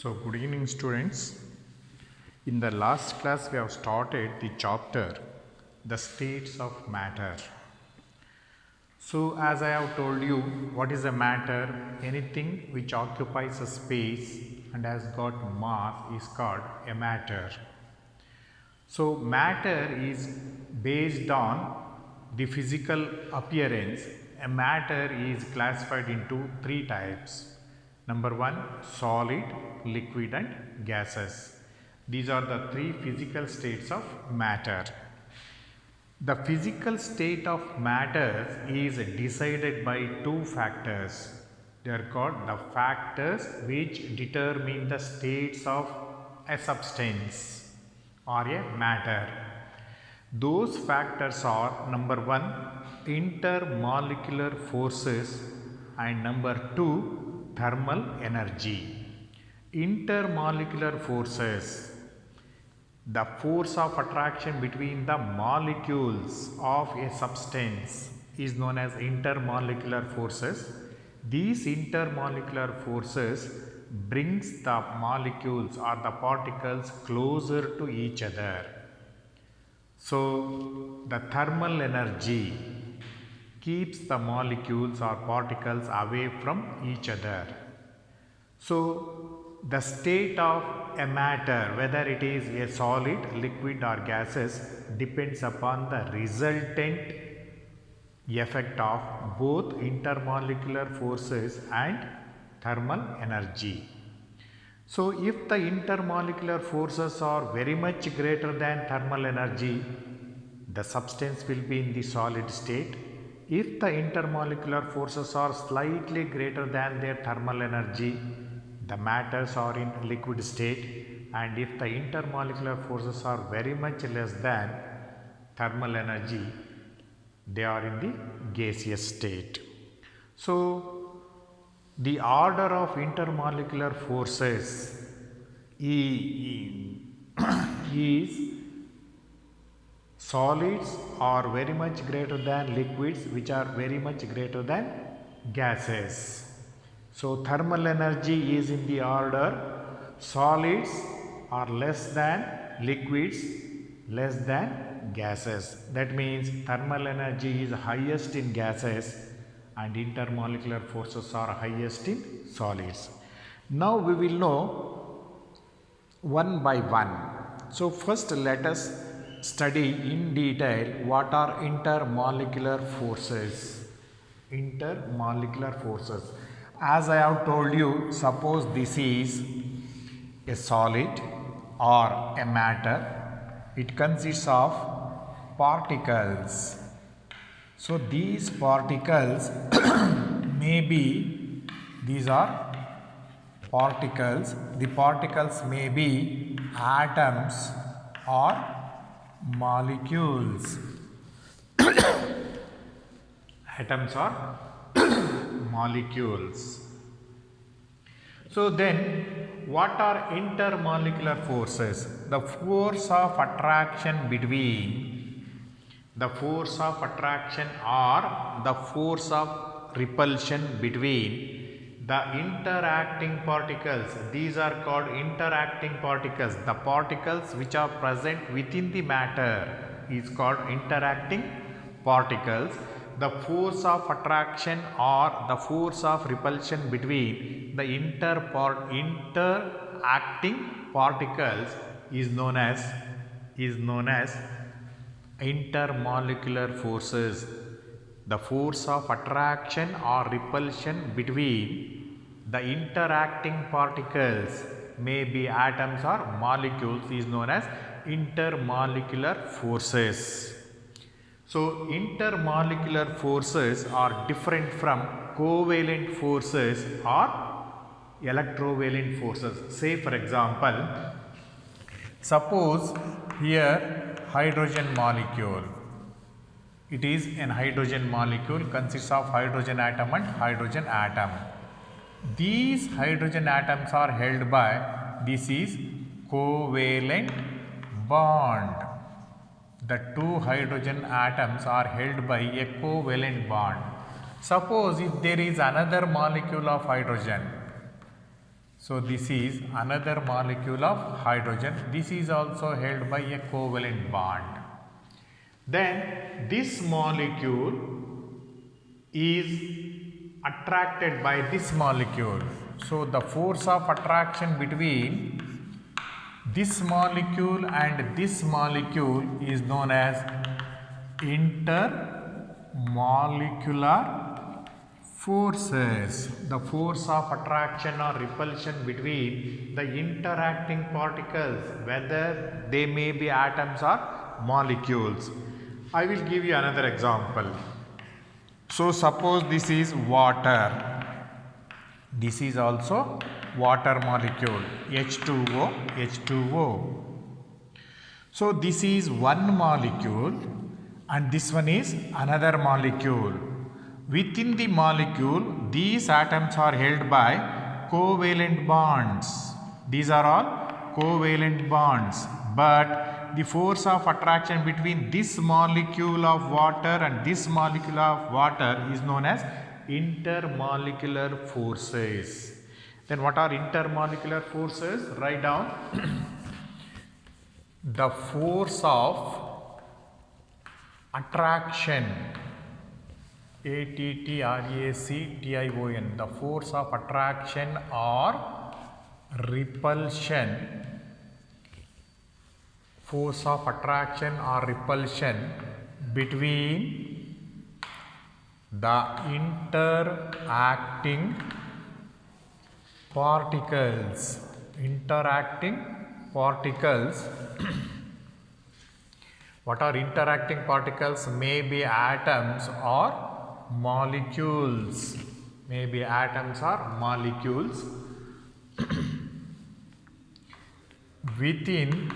So, good evening, students. In the last class, we have started the chapter The States of Matter. So, as I have told you, what is a matter? Anything which occupies a space and has got mass is called a matter. So, matter is based on the physical appearance. A matter is classified into three types. Number one, solid, liquid, and gases. These are the three physical states of matter. The physical state of matter is decided by two factors. They are called the factors which determine the states of a substance or a matter. Those factors are number one, intermolecular forces, and number two, thermal energy. Intermolecular forces, the force of attraction between the molecules of a substance is known as intermolecular forces. These intermolecular forces brings the molecules or the particles closer to each other. So, the thermal energy keeps the molecules or particles away from each other. So, the state of a matter, whether it is a solid, liquid or gases, depends upon the resultant effect of both intermolecular forces and thermal energy. So, if the intermolecular forces are very much greater than thermal energy, the substance will be in the solid state. If the intermolecular forces are slightly greater than their thermal energy, the matters are in liquid state, and if the intermolecular forces are very much less than thermal energy, they are in the gaseous state. So, the order of intermolecular forces is solids are very much greater than liquids, which are very much greater than gases. So, thermal energy is in the order solids are less than liquids, less than gases. That means thermal energy is highest in gases and intermolecular forces are highest in solids. Now, we will know one by one. So, first let us study in detail what are intermolecular forces. Intermolecular forces. As I have told you, suppose this is a solid or a matter. It consists of particles. So, these particles may be, these are particles. The particles may be atoms or molecules. Atoms or molecules. So then, what are intermolecular forces? The force of attraction between, the force of attraction or the force of repulsion between the interacting particles. These are called interacting particles. The particles which are present within the matter is called interacting particles. The force of attraction or the force of repulsion between the interacting particles is known as intermolecular forces. The force of attraction or repulsion between the interacting particles, may be atoms or molecules, is known as intermolecular forces. So, intermolecular forces are different from covalent forces or electrovalent forces. Say for example, suppose here hydrogen molecule. It is an hydrogen molecule, consists of hydrogen atom and hydrogen atom. These hydrogen atoms are held by, this is covalent bond. The two hydrogen atoms are held by a covalent bond. Suppose if there is another molecule of hydrogen, So this is another molecule of hydrogen. This is also held by a covalent bond. Then this molecule is attracted by this molecule. So the force of attraction between this molecule and this molecule is known as intermolecular forces. The force of attraction or repulsion between the interacting particles, whether they may be atoms or molecules. I will give you another example. So suppose this is water. This is also water molecule, H2O, H2O. So this is one molecule and this one is another molecule. Within the molecule, these atoms are held by covalent bonds. These are all covalent bonds. But the force of attraction between this molecule of water and this molecule of water is known as intermolecular forces. Then what are intermolecular forces? Write down. The force of attraction, ATTRACTION, the force of attraction or repulsion, force of attraction or repulsion between the interacting particles. What are interacting particles? May be atoms or molecules. Within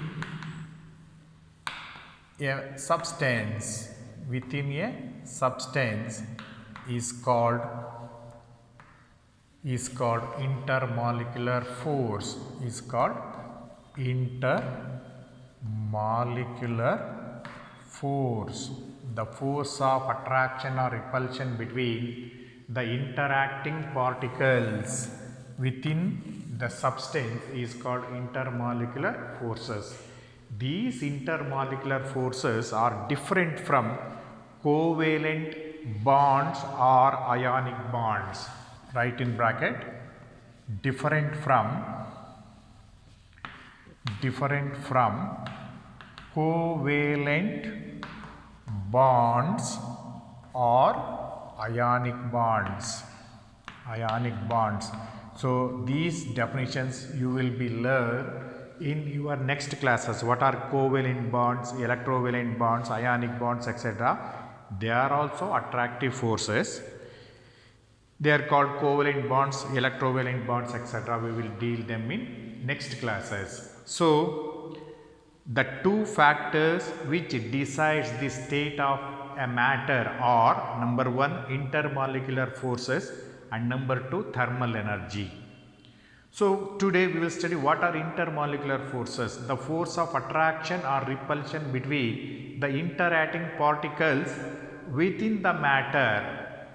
a substance is called intermolecular force. The force of attraction or repulsion between the interacting particles within the substance is called intermolecular forces. These intermolecular forces are different from covalent bonds or ionic bonds. Write in bracket, different from covalent bonds or ionic bonds. So these definitions you will be learn in your next classes. What are covalent bonds, electrovalent bonds, ionic bonds, etc. They are also attractive forces. They are called covalent bonds, electrovalent bonds, etc. We will deal them in next classes. So the two factors which decides the state of a matter are number one, intermolecular forces, and number two, thermal energy. So today we will study what are intermolecular forces. The force of attraction or repulsion between the interacting particles within the matter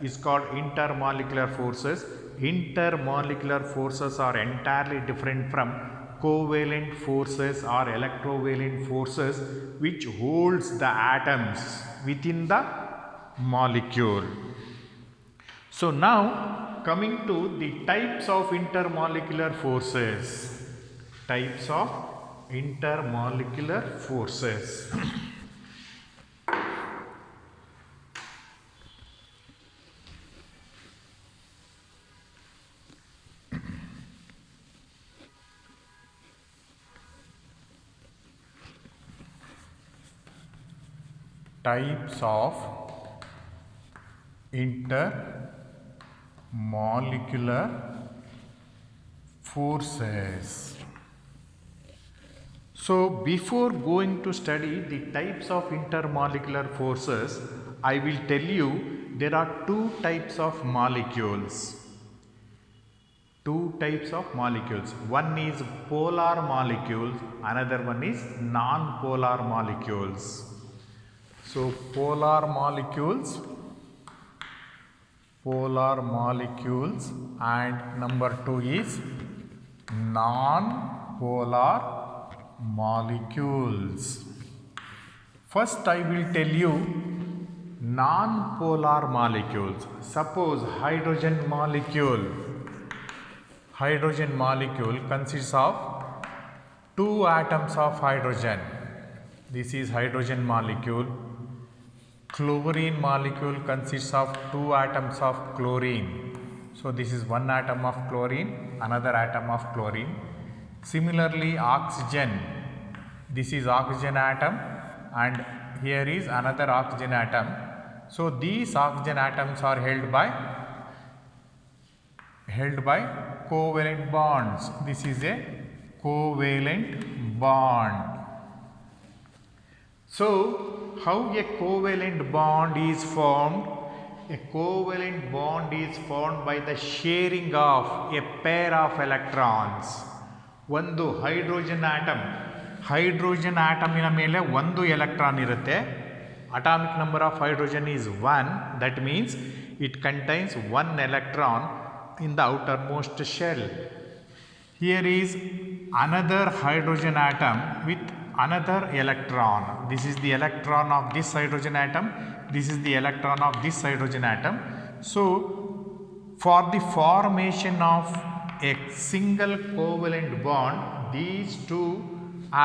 is called intermolecular forces. Intermolecular forces are entirely different from covalent forces or electrovalent forces which holds the atoms within the molecule. So now coming to the types of intermolecular forces. Types of intermolecular forces. So before going to study the types of intermolecular forces, I will tell you there are two types of molecules. One is polar molecules, another one is non-polar molecules. So polar molecules and number two is non-polar molecules. First I will tell you non-polar molecules. Suppose hydrogen molecule. Hydrogen molecule consists of two atoms of hydrogen. This is hydrogen molecule. Chlorine molecule consists of two atoms of chlorine. So this is one atom of chlorine, another atom of chlorine. Similarly, oxygen. This is oxygen atom and here is another oxygen atom. So these oxygen atoms are held by covalent bonds. This is a covalent bond. So how a covalent bond is formed? A covalent bond is formed by the sharing of a pair of electrons. ಒಂದು hydrogen ಆಟಮಿನ ಮೇಲೆ ಒಂದು electron ಇರುತ್ತೆ. Atomic number of hydrogen is 1. That means it contains one electron in the outermost shell. Here is another hydrogen atom with another electron. This is the electron of this hydrogen atom. This is the electron of this hydrogen atom. So for the formation of a single covalent bond, these two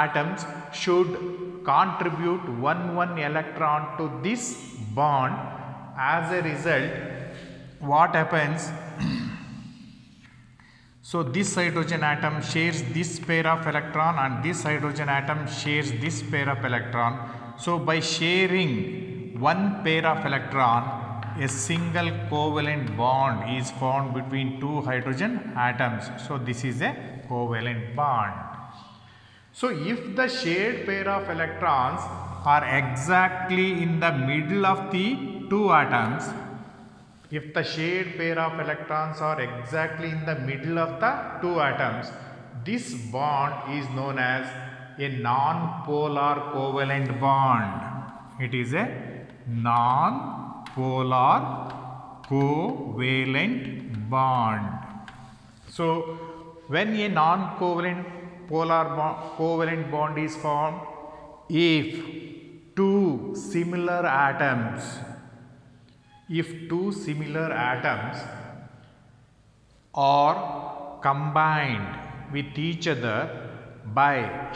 atoms should contribute one electron to this bond. As a result, what happens? So this hydrogen atom shares this pair of electron and this hydrogen atom shares this pair of electron. So by sharing one pair of electron, a single covalent bond is formed between two hydrogen atoms. So this is a covalent bond. So if the shared pair of electrons are exactly in the middle of the two atoms, if the shared pair of electrons are exactly in the middle of the two atoms, this bond is known as a non-polar covalent bond. It is a non-polar covalent bond. So when a non-covalent covalent bond is formed, if two similar atoms are combined with each other by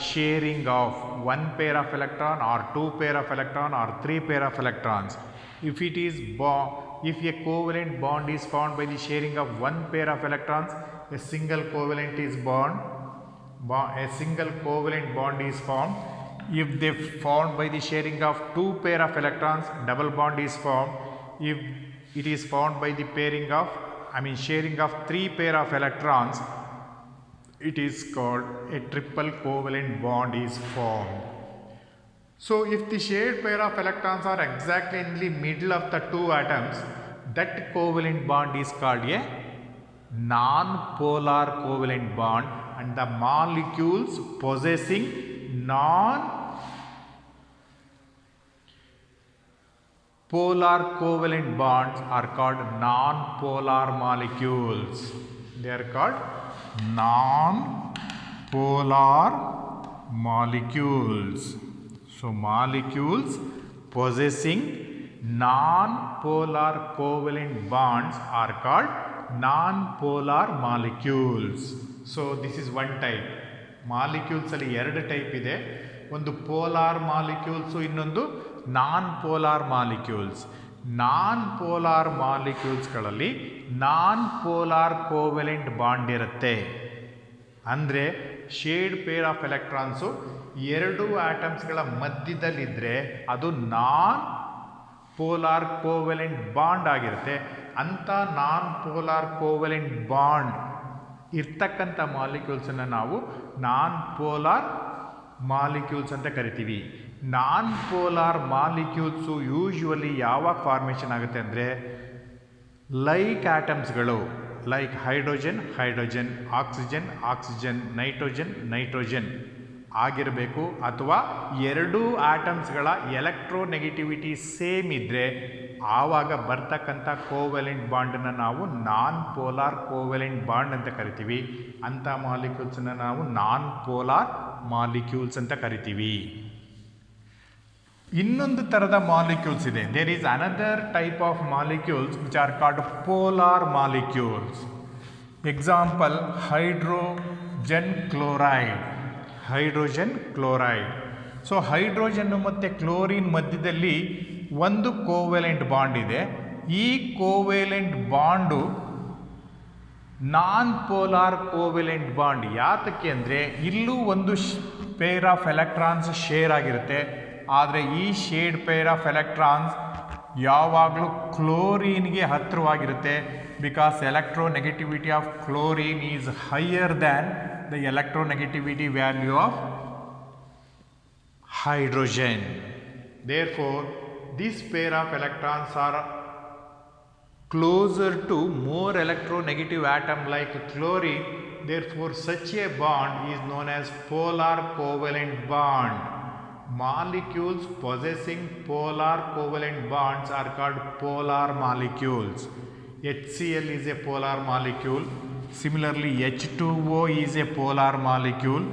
sharing of one pair of electron or two pair of electron or three pair of electrons, if a covalent bond is formed by the sharing of one pair of electrons, a single covalent bond is formed. If they formed by the sharing of two pair of electrons, double bond is formed. If it is formed by the sharing of three pair of electrons, it is called a triple covalent bond is formed. So if the shared pair of electrons are exactly in the middle of the two atoms, that covalent bond is called a non-polar covalent bond, and the molecules possessing non-polar covalent bonds are called non-polar molecules. They are called non-polar molecules. So molecules possessing non-polar covalent bonds are called non-polar molecules. So this is one type. Molecules ಅಲ್ಲಿ ಎರಡು type ಇದೆ. ಒಂದು polar molecules, ಇನ್ನೊಂದು non-polar molecules. Non-polar moleculesಗಳಲ್ಲಿ non-polar covalent bond ಇರುತ್ತೆ. ಅಂದರೆ shade pair of electrons ಎರಡು ಆಟಮ್ಸ್ಗಳ ಮಧ್ಯದಲ್ಲಿದ್ದರೆ ಅದು ನಾನ್ polar covalent bond ಆಗಿರುತ್ತೆ. ಅಂಥ ನಾನ್ ಪೋಲಾರ್ ಕೋವೆಲೆಂಟ್ ಬಾಂಡ್ ಇರ್ತಕ್ಕಂಥ ಮಾಲಿಕ್ಯೂಲ್ಸನ್ನು ನಾವು ನಾನ್ ಪೋಲಾರ್ ಮಾಲಿಕ್ಯೂಲ್ಸ್ ಅಂತ ಕರಿತೀವಿ. ನಾನ್ ಪೋಲಾರ್ ಮಾಲಿಕ್ಯೂಲ್ಸು ಯೂಶ್ವಲಿ ಯಾವಾಗ ಫಾರ್ಮೇಷನ್ ಆಗುತ್ತೆ ಅಂದರೆ ಲೈಕ್ ಆಟಮ್ಸ್ಗಳು, ಲೈಕ್ ಹೈಡ್ರೋಜನ್, ಆಕ್ಸಿಜನ್, ನೈಟ್ರೋಜನ್, ಆಗಿರಬೇಕು, ಅಥವಾ ಎರಡೂ ಆಟಮ್ಸ್ಗಳ ಎಲೆಕ್ಟ್ರೋನೆಗೆಟಿವಿಟಿ ಸೇಮ್ ಇದ್ದರೆ ಆವಾಗ ಬರ್ತಕ್ಕಂಥ ಕೋವೆಲೆಂಟ್ ಬಾಂಡನ್ನು ನಾವು ನಾನ್ ಪೋಲಾರ್ ಕೋವೆಲೆಂಟ್ ಬಾಂಡ್ ಅಂತ ಕರಿತೀವಿ. ಅಂಥ ಮಾಲಿಕ್ಯೂಲ್ಸನ್ನು ನಾವು ನಾನ್ ಪೋಲಾರ್ ಮಾಲಿಕ್ಯೂಲ್ಸ್ ಅಂತ ಕರಿತೀವಿ. ಇನ್ನೊಂದು ಥರದ ಮಾಲಿಕ್ಯೂಲ್ಸ್ ಇದೆ. There is another type of molecules which are called polar molecules. Example hydrogen chloride. Hydrogen chloride. So hydrogen ಮತ್ತು ಕ್ಲೋರಿನ್ ಮಧ್ಯದಲ್ಲಿ ಒಂದು ಕೋವೆಲೆಂಟ್ ಬಾಂಡ್ ಇದೆ. ಈ covalent bond non polar covalent bond. ಯಾತಕ್ಕೆ ಅಂದರೆ ಇಲ್ಲೂ ಒಂದು ಪೇರ್ ಆಫ್ ಎಲೆಕ್ಟ್ರಾನ್ಸ್ ಶೇರ್ ಆಗಿರುತ್ತೆ, ಆದರೆ ಈ ಶೇಡ್ ಪೇರ್ ಆಫ್ ಎಲೆಕ್ಟ್ರಾನ್ಸ್ ಯಾವಾಗಲೂ ಕ್ಲೋರಿನ್ಗೆ ಹತ್ತಿರವಾಗಿರುತ್ತೆ. Because electronegativity of chlorine is higher than the electronegativity value of hydrogen. Therefore, this pair of electrons are closer to more electronegative atom like chlorine. Therefore, such a bond is known as polar covalent bond. Molecules possessing polar covalent bonds are called polar molecules. HCl is a polar molecule. Similarly, H2O is a polar molecule.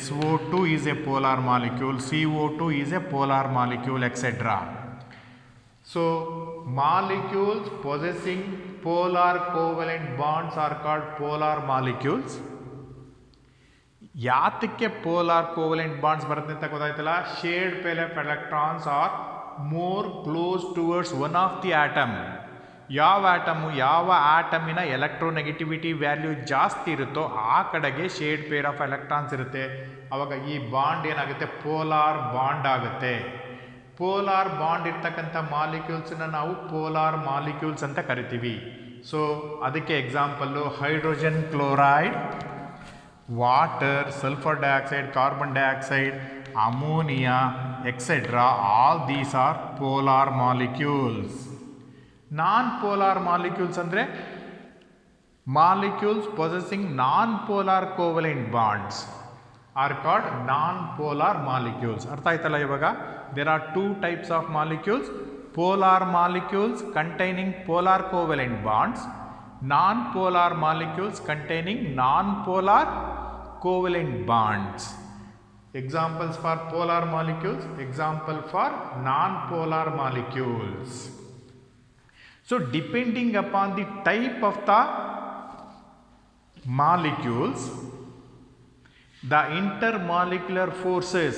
SO2 is a polar molecule. CO2 is a polar molecule, etc. So, molecules possessing polar covalent bonds are called polar molecules. ಯಾತಕ್ಕೆ polar covalent bonds ಬರುತ್ತೆ ಅಂತ ಗೊತ್ತಾಯ್ತಲ್ಲ. Shade peer of electrons R more close towards one of the atom. ಯಾವ atom, ಯಾವ ಆಟಮಿನ electronegativity value ಜಾಸ್ತಿ ಇರುತ್ತೋ ಆ ಕಡೆಗೆ ಶೇಡ್ ಪೇರ್ ಆಫ್ ಎಲೆಕ್ಟ್ರಾನ್ಸ್ ಇರುತ್ತೆ. ಆವಾಗ ಈ ಬಾಂಡ್ ಏನಾಗುತ್ತೆ, ಪೋಲಾರ್ ಬಾಂಡ್ ಆಗುತ್ತೆ. ಪೋಲಾರ್ ಬಾಂಡ್ ಇರ್ತಕ್ಕಂಥ ಮಾಲಿಕ್ಯೂಲ್ಸನ್ನ ನಾವು ಪೋಲಾರ್ ಮಾಲಿಕ್ಯೂಲ್ಸ್ ಅಂತ ಕರಿತೀವಿ. ಸೊ ಅದಕ್ಕೆ example hydrogen chloride, water, sulphur dioxide, carbon dioxide, ammonia, etcetera. All these are polar molecules. Non polar molecules ಅಂದರೆ molecules possessing non polar covalent bonds are called non polar molecules. ಅರ್ಥ ಆಯ್ತಲ್ಲ ಇವಾಗ? There are two types of molecules. Polar molecules containing polar covalent bonds, non polar molecules containing non polar covalent bonds. Examples for polar molecules, example for non-polar molecules. So depending upon the type of the molecules, the intermolecular forces.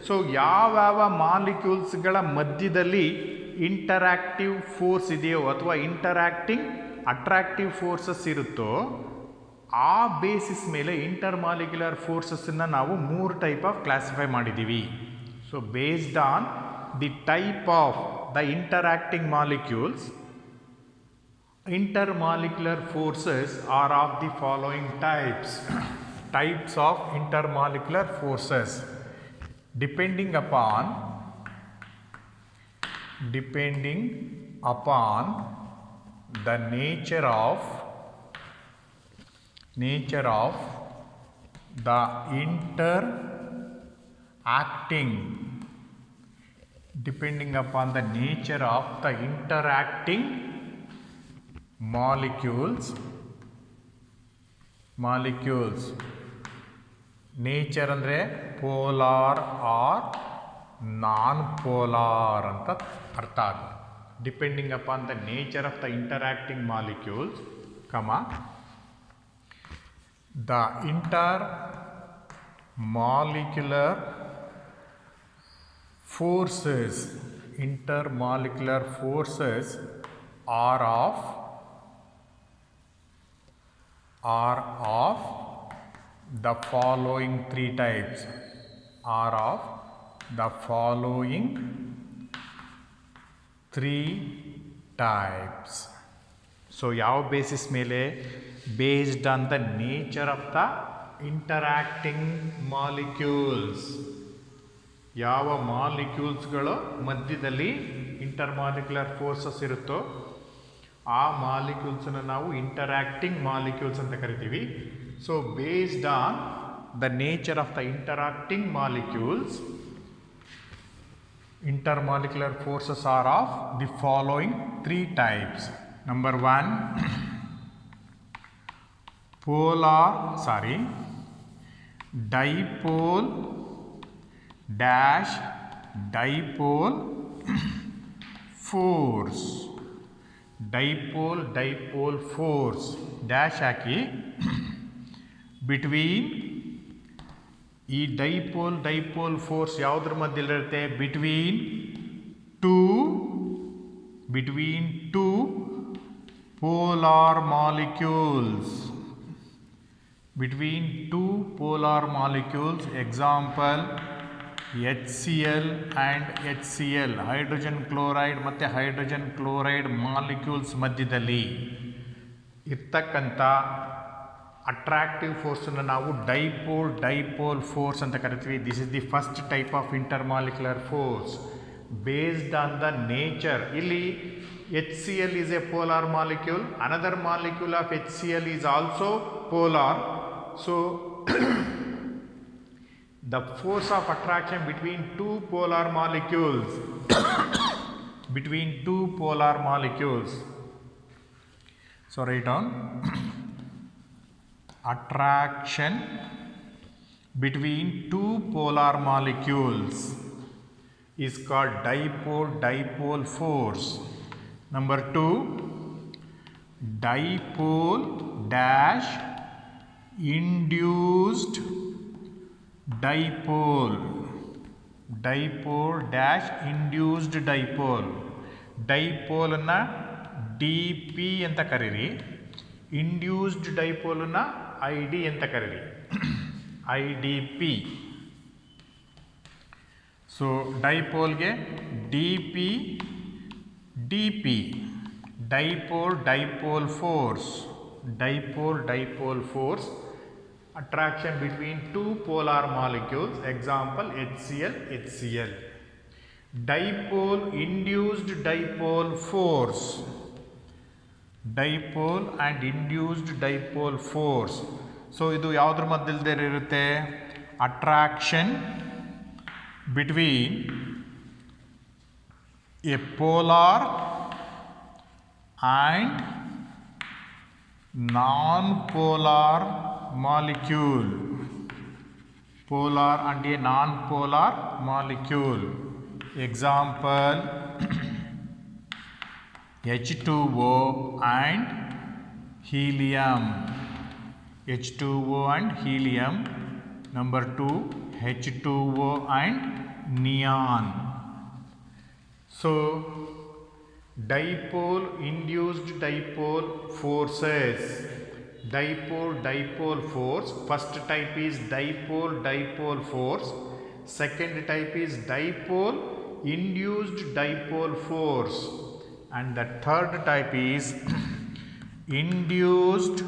So ಯಾವ ಮಾಲಿಕ್ಯೂಲ್ಸ್ಗಳ ಮಧ್ಯದಲ್ಲಿ interactive force ಇದೆಯೋ ಅಥವಾ interacting attractive forces ಇರುತ್ತೋ ಆ basis ಮೇಲೆ intermolecular ಫೋರ್ಸಸ್ಸನ್ನು ನಾವು 3 type of classify ಮಾಡಿದ್ದೀವಿ. So based on the type of the interacting molecules, intermolecular forces are of the following types. Types of intermolecular forces depending upon the nature of the interacting, depending upon the nature of the interacting molecules. Nature ಅಂದರೆ polar R non polar ಅಂತ ಅರ್ಥ ಆಗುತ್ತೆ. Depending upon the nature of the interacting molecules, the intermolecular forces are of the following 3 types. Are of the following 3 types. So ಯಾವ basis ಮೇಲೆ? based on the nature of the interacting molecules. ಯಾವ ಮಾಲಿಕ್ಯೂಲ್ಸ್ಗಳು ಮಧ್ಯದಲ್ಲಿ intermolecular forces ಇರುತ್ತೋ ಆ ಮಾಲಿಕ್ಯೂಲ್ಸನ್ನು ನಾವು interacting molecules ಅಂತ ಕರಿತೀವಿ. So based on the nature of the interacting molecules. Intermolecular forces are of the following three types. Number one, dipole dash dipole force. Dipole force dash ಹಾಕಿ between ಈ dipole force ಯಾವುದ್ರ ಮಧ್ಯದಲ್ಲಿರುತ್ತೆ? Between two polar molecules. Between two polar molecules, example HCl and HCl, hydrogen chloride ಮತ್ತು hydrogen chloride molecules ಮಧ್ಯದಲ್ಲಿ ಇರ್ತಕ್ಕಂಥ attractive ಫೋರ್ಸನ್ನು ನಾವು dipole force ಅಂತ ಕರಿತೀವಿ. This is the first type of intermolecular force based on the nature. ಇಲ್ಲಿ HCl is a polar molecule, another molecule of HCl is also polar, so the force of attraction between two polar molecules, so write down attraction between two polar molecules is called dipole force. Number two, dipole dash induced dipole. Dipole dash induced dipole. Dipole na DP ಅಂತ ಕರೀರಿ, induced dipole na ID ಅಂತ ಕರೀರಿ, IDP. So ಡೈಪೋಲ್ಗೆ DP dipole force, attraction between two polar molecules, example HCl. Dipole induced dipole force, dipole and induced dipole force. So ಇದು ಯಾವುದ್ರ ಮಧ್ಯದಲ್ಲಿ ಇರುತ್ತೆ? Attraction between a polar and non-polar molecule. Polar and a non-polar molecule. Example H2O and helium. H2O and helium. Number 2, H2O and neon. So dipole induced dipole forces. Dipole force, first type is dipole force, second type is dipole induced dipole force, and the third type is induced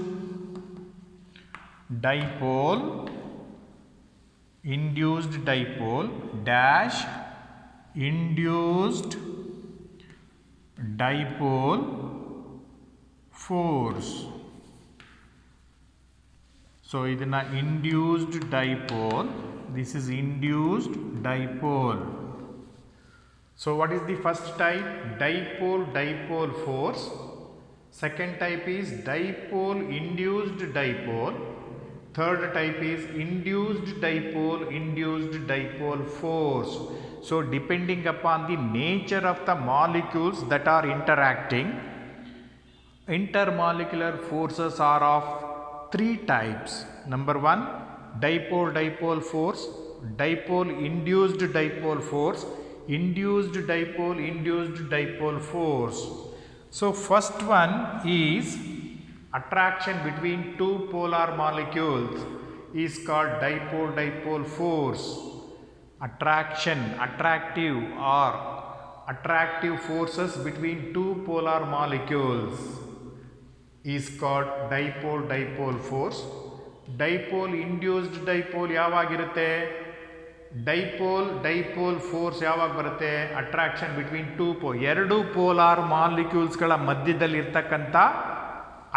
dipole dash induced dipole force. So idana induced dipole, this is induced dipole. So what is the first type? Dipole force. Second type is dipole induced dipole. Third type is induced dipole force. So depending upon the nature of the molecules that are interacting, intermolecular forces are of three types. Number one, dipole force, dipole induced dipole force, induced dipole force. So first one is attraction between two polar molecules is called dipole force. Attractive forces between two polar molecules is called dipole force. Dipole induced dipole ಯಾವಾಗಿರುತ್ತೆ? dipole force ಯಾವಾಗ ಬರುತ್ತೆ? Attraction between ಎರಡು polar ಮಾಲಿಕ್ಯೂಲ್ಸ್ಗಳ ಮಧ್ಯದಲ್ಲಿ ಇರ್ತಕ್ಕಂಥ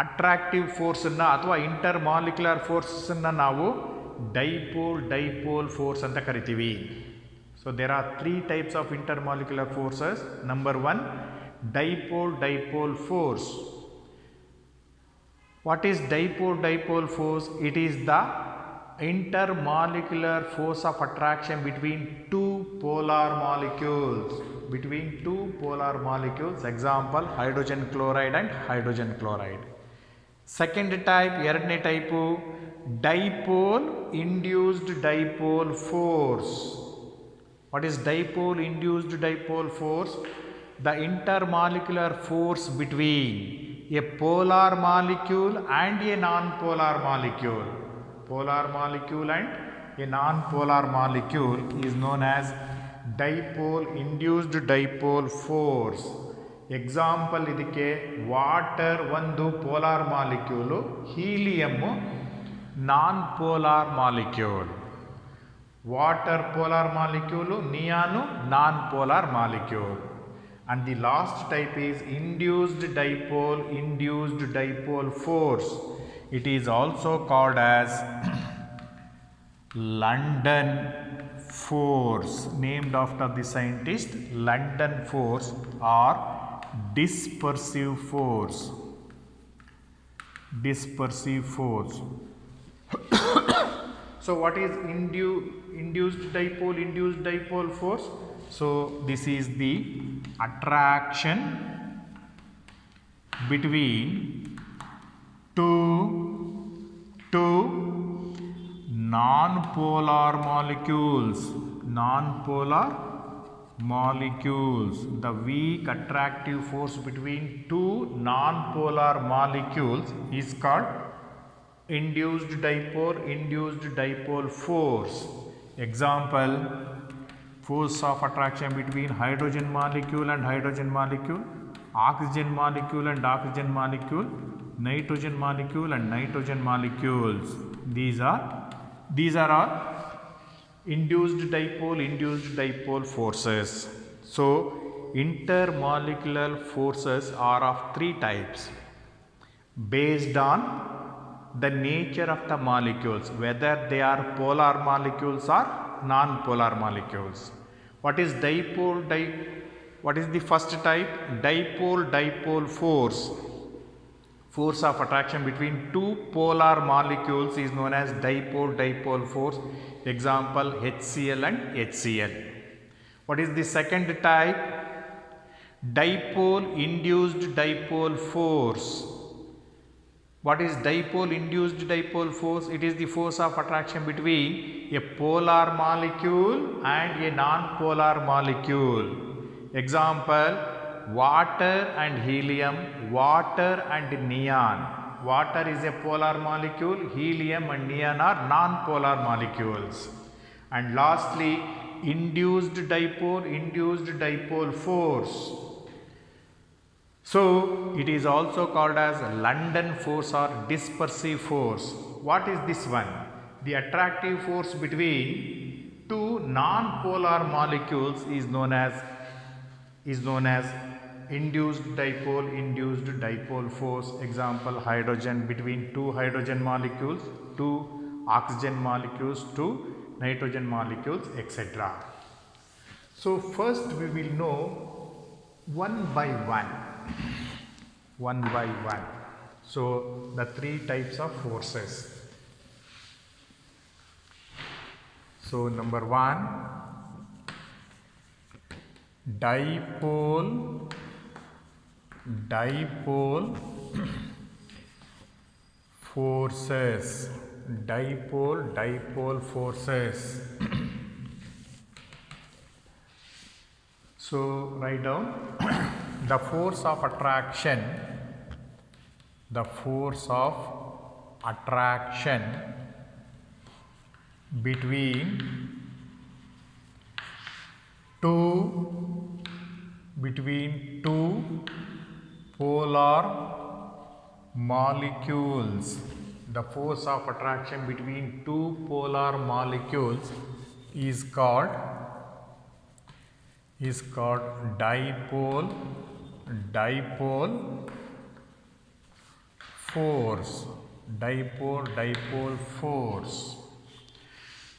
attractive ಫೋರ್ಸನ್ನು ಅಥವಾ inter molecular ಫೋರ್ಸನ್ನು ನಾವು dipole force ಅಂತ ಕರಿತೀವಿ. So there are 3 types of intermolecular forces. Number 1, dipole force. What is dipole force? It is the intermolecular force of attraction between two polar molecules. Example, hydrogen chloride and hydrogen chloride. Second type, ಎರಡನೇ type dipole induced dipole force. What is dipole induced dipole force? The intermolecular force between a polar molecule and a non-polar molecule. Polar molecule and a non-polar molecule is known as dipole induced dipole force. Example ಇದಕ್ಕೆ water ಒಂದು polar molecule, helium non polar molecule. Water polar molecule, neon non polar molecule. And the last type is induced dipole force. It is also called as London force, named after the scientist London force, or dispersive force. So what is induced dipole force? So this is the attraction between two non-polar molecules. The weak attractive force between two non-polar molecules is called induced dipole force. Example, force of attraction between hydrogen molecule and hydrogen molecule, oxygen molecule and oxygen molecule, nitrogen molecule and nitrogen molecules. These are all induced dipole forces. So intermolecular forces are of 3 types based on the nature of the molecules, whether they are polar molecules or non-polar molecules. What is what is the first type? Dipole force. Force of attraction between two polar molecules is known as dipole force. Example, HCl and HCl. What is the second type? Dipole induced dipole force. What is dipole induced dipole force? It is the force of attraction between a polar molecule and a non-polar molecule. Example, water and helium, water and neon. Water is a polar molecule, helium and neon are non-polar molecules. And lastly, induced dipole force. So it is also called as London force or dispersive force. What is this one? The attractive force between two non-polar molecules is known as induced dipole force. Example, hydrogen between two hydrogen molecules, two oxygen molecules, two nitrogen molecules, etc. So first we will know one by one. So the 3 types of forces. So number 1, dipole forces. Dipole forces. So write down the force of attraction between two polar molecules. The force of attraction between two polar molecules is called dipole force.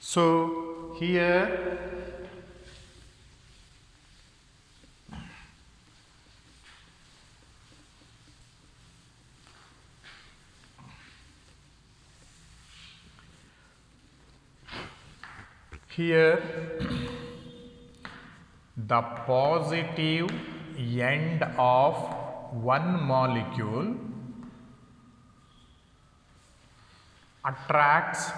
So here the positive end of one molecule attracts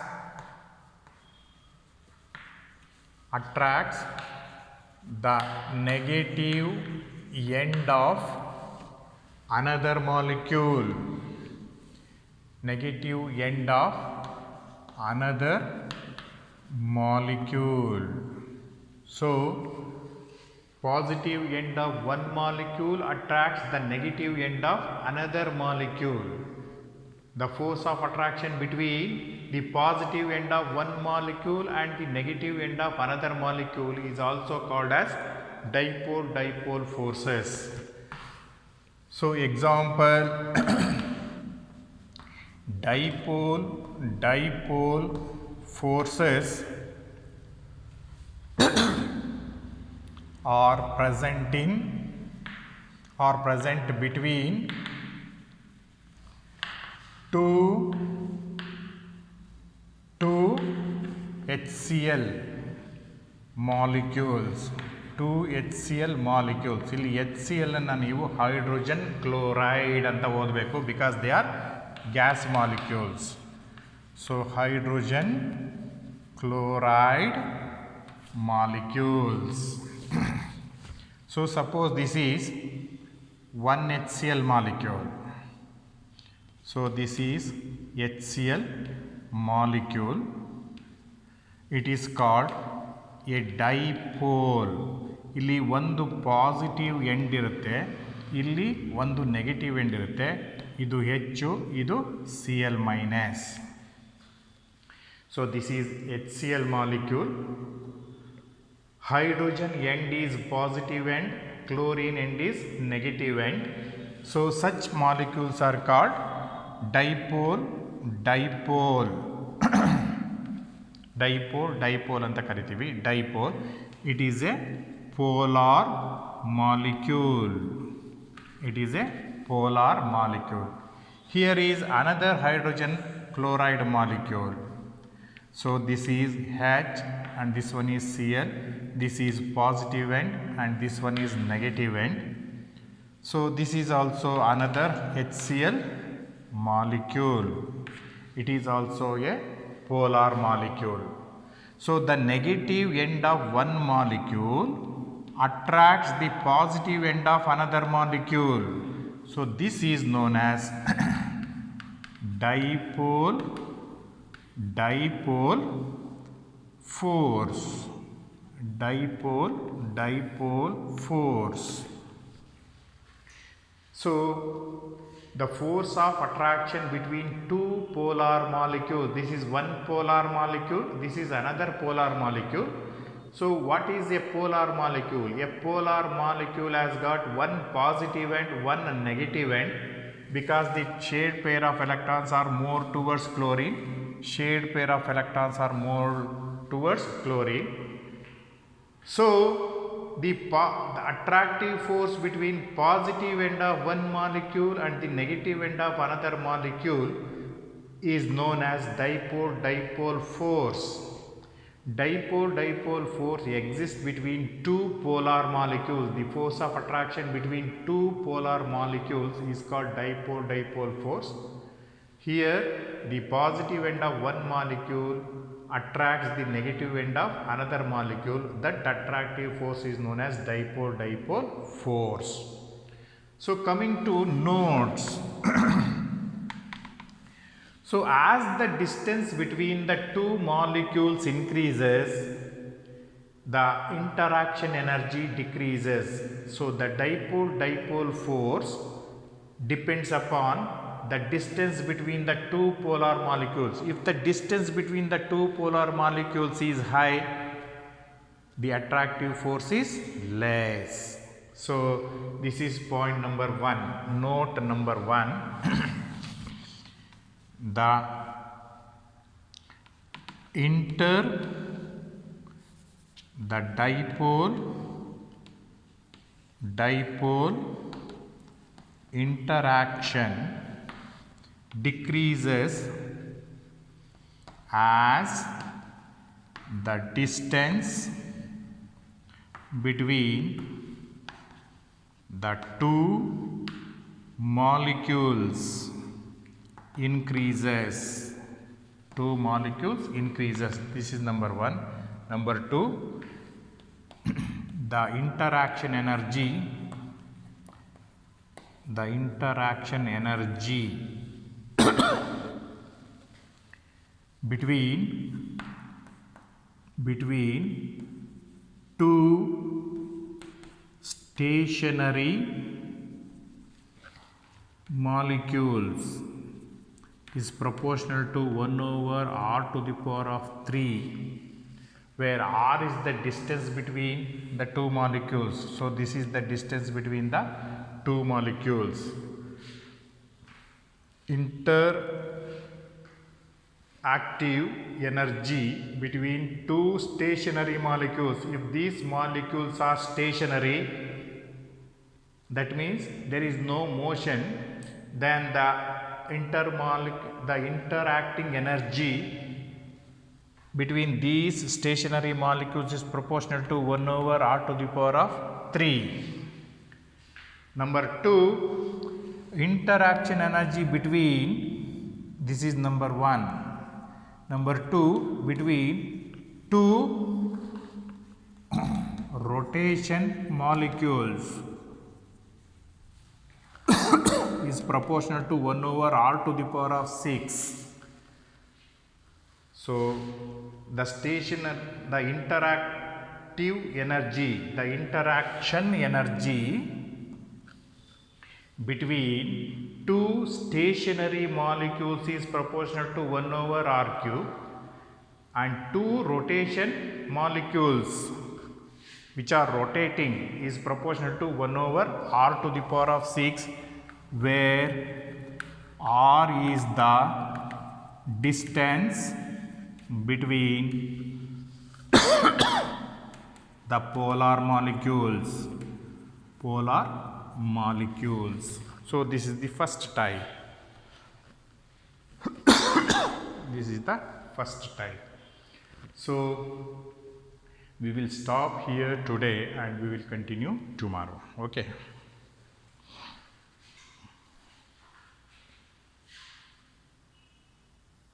the negative end of another molecule. Negative end of another molecule. So, positive end of one molecule attracts the negative end of another molecule. The force of attraction between the positive end of one molecule and the negative end of another molecule is also called as dipole-dipole forces. So, example dipole forces are present between two HCl molecules. Two HCl molecules. ಇಲ್ಲಿ HCl ಅನ್ನು ನೀವು hydrogen chloride ಅಂತ ಓದಬೇಕು because they are gas molecules. So hydrogen chloride molecules. So suppose this is one HCl molecule. So this is HCl molecule. It is called a dipole. ಇಲ್ಲಿ ಒಂದು positive end ಇರುತ್ತೆ, ಇಲ್ಲಿ ಒಂದು negative end ಇರುತ್ತೆ. ಇದು ಹೆಚ್ಚು, ಇದು Cl minus. So this is HCl molecule. Hydrogen end is positive end, chlorine end is negative end. So such molecules are called dipole ಅಂತ ಕರಿತೀವಿ. Dipole, it is a polar molecule. Here is another hydrogen chloride molecule. So this is H and this one is Cl. This is positive end and this one is negative end. So this is also another HCl molecule. It is also a polar molecule. So the negative end of one molecule attracts the positive end of another molecule. So this is known as dipole force. Dipole force. So the force of attraction between two polar molecules, this is one polar molecule, this is another polar molecule. So what is a polar molecule? A polar molecule has got one positive end, one negative end, because the shared pair of electrons are more towards chlorine. Shared pair of electrons are more towards chlorine. So the attractive force between positive end of one molecule and the negative end of another molecule is known as dipole force. Dipole force exists between two polar molecules. The force of attraction between two polar molecules is called dipole force. Here the positive end of one molecule attracts the negative end of another molecule. That attractive force is known as dipole force. So coming to notes. So as the distance between the two molecules increases, the interaction energy decreases. So the dipole force depends upon the distance between the two polar molecules. If the distance between the two polar molecules is high, the attractive force is less. So this is point number 1. Note number 1. The the dipole interaction decreases as the distance between the two molecules increases. This is number one. Number two, the interaction energy between two stationary molecules is proportional to 1 over r to the power of 3, where r is the distance between the two molecules. So this is the distance between the two molecules. Interactive energy between two stationary molecules. If these molecules are stationary, that means there is no motion, then the interacting energy between these stationary molecules is proportional to 1 over r to the power of 3. Number 2, interaction energy between, this is number 1. Number 2, between two rotation molecules is proportional to 1 over r to the power of 6. So the interaction energy between two stationary molecules is proportional to 1 over r cube, and two rotation molecules which are rotating is proportional to 1 over r to the power of 6, where r is the distance between the polar molecules. So this is the first type. So we will stop here today and we will continue tomorrow. Okay.